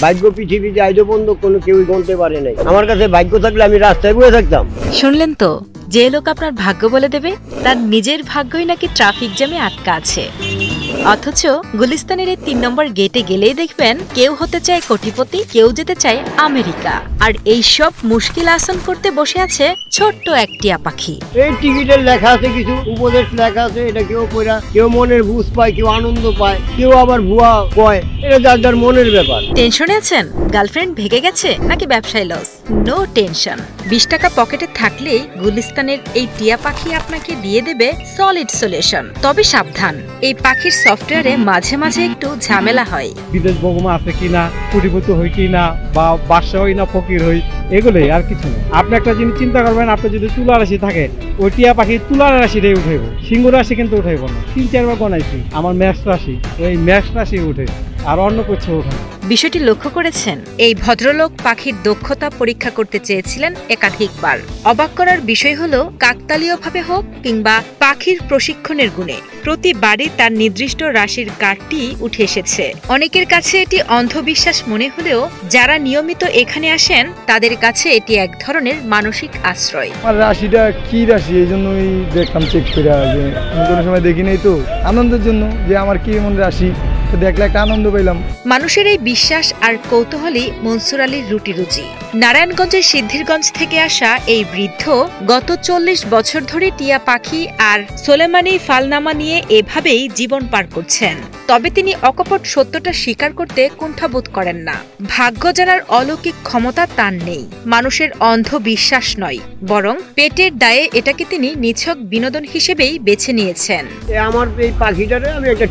ভাগ্য পৃথিবীতে আইজো বন্ধ কোনো কেউই গণতে পারে নাই। আমার কাছে ভাগ্য থাকলে আমি রাস্তায় বসে থাকতাম। শুনলেন তো, যে লোক আপনার ভাগ্য বলে দেবে তার নিজের ভাগ্যই নাকি ট্রাফিক জ্যামে আটকা আছে। অথচ গুলিস্তানের এই ৩ নম্বর গেটে গেলেই দেখবেন কেউ হতে চায় কোটিপতি, কেউ যেতে চায় আমেরিকা, আর এই সব মুশকিল আসান করতে বসে আছে ছোট্ট এক টিয়া পাখি। এই টিকিটের লেখা আছে, কিছু উপদেশ লেখা আছে, এটা কেউ পড়া, কেউ মনের বুঝ পায়, কেউ আনন্দ পায়, কেউ আবার ভুয়া কয়, এটা যার যার মনের ব্যাপার। টেনশনে আছেন গার্লফ্রেন্ড ভেগে গেছে নাকি ব্যবসায় লস? নো টেনশন, ২০ টাকা পকেটে থাকলেই গুলিস্তানের এই টিয়া পাখি আপনাকে দিয়ে দেবে সলিড সলিউশন। তবে সাবধান, এই পাখির সফটওয়্যারে মাঝে মাঝে একটু ঝামেলা হয়। বিদেশ বগমা আছে কিনা, কোটিপতি হই কিনা, বা বাদশা হই না ফকির হই, এগুলোই আর কিছু না। আপনি একটা জিনিস চিন্তা করবেন, আপনার যদি তুলা রাশি থাকে, ওই টিয়া পাখি তুলা রাশিটাই উঠাইব, সিংহ রাশি কিন্তু উঠাইব না। ৩-৪ বার গনাইছি, আমার ম্যাক্স রাশি, ওই ম্যাক্স রাশি উঠে, আর অন্য কিছু ওঠে। বিষয়টি লক্ষ্য করেছেন? এই ভদ্রলোক পাখির দক্ষতা পরীক্ষা করতে চেয়েছিলেন একাধিকবার। অবাক করার বিষয় হলো, কাকতালীয়ভাবে হোক কিংবা পাখির প্রশিক্ষণের গুণে প্রতিবারই তার নির্দিষ্ট রাশির কার্ডটি উঠে এসেছে। অনেকের কাছে এটি অন্ধবিশ্বাস মনে হলেও যারা নিয়মিত এখানে আসেন তাদের কাছে এটি এক ধরনের মানসিক আশ্রয়। আমার রাশিটা কি রাশি, এই জন্যই দেখলাম চেক করে, যে আমি কোনো সময় দেখি নাই, তো আনন্দের জন্য যে আমার কি এমন রাশি, তো দেখলে একটা আনন্দ পেলাম। মানুষের এই বিশ্বাস আর কৌতূহলী মনসুর আলীর রুটি রুজি। নারায়ণগঞ্জের সিদ্ধিরগঞ্জ থেকে আসা এই বৃদ্ধ গত ৪০ বছর ধরে টিয়া পাখি আর সোলেমানি ফালনামা নিয়ে এভাবেই জীবন পার করছেন। তবে তিনি অকপট সত্যটা স্বীকার করতে কুণ্ঠাবোধ করেন না। ভাগ্য জানার অলৌকিক ক্ষমতা তার নেই, মানুষের অন্ধ বিশ্বাস নয়, বরং পেটের দায়ে এটাকে তিনি নিছক বিনোদন হিসেবেই বেছে নিয়েছেন। আমার এই পাখিটারে আমি একটা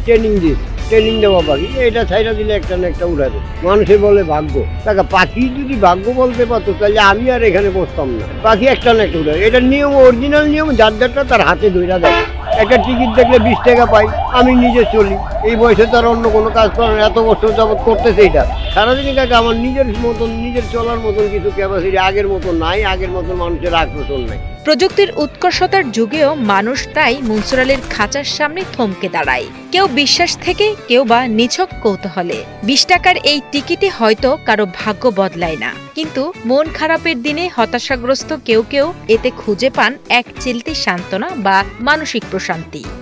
ট্রেনিং দেওয়া পাখি, এটা ছাইরা দিলে একটা না একটা উড়াবে। মানুষে বলে ভাগ্য, টাকা পাখি যদি ভাগ্য বলতে পারতো তাহলে আমি আর এখানে বসতাম না। পাখি একটা না একটা উড়াবে, এটা নিয়ম, অরিজিনাল নিয়ম, যার যারটা তার হাতে ধইরা দেয়। একটা টিকিট দেখলে ২০ টাকা পাই, আমি নিজে চলি। এই বয়সে তার অন্য কোনো কাজ করেন, এত বছর যাবৎ করতেছে এটা সারাদিনই। কাকা আমার নিজের মতন, নিজের চলার মতন কিছু ক্যাপাসিটি আগের মতো নাই, আগের মতন মানুষের আকর্ষণ নাই। প্রযুক্তির উৎকর্ষতার যুগেও মানুষ তাই মনসুর আলীর খাঁচার সামনে থমকে দাঁড়ায়, কেউ বিশ্বাস থেকে, কেউ বা নিছক কৌতূহলে। ২০ টাকার এই টিকিটে হয়তো কারো ভাগ্য বদলায় না, কিন্তু মন খারাপের দিনে হতাশাগ্রস্ত কেউ কেউ এতে খুঁজে পান এক চিলতি সান্ত্বনা বা মানসিক প্রশান্তি।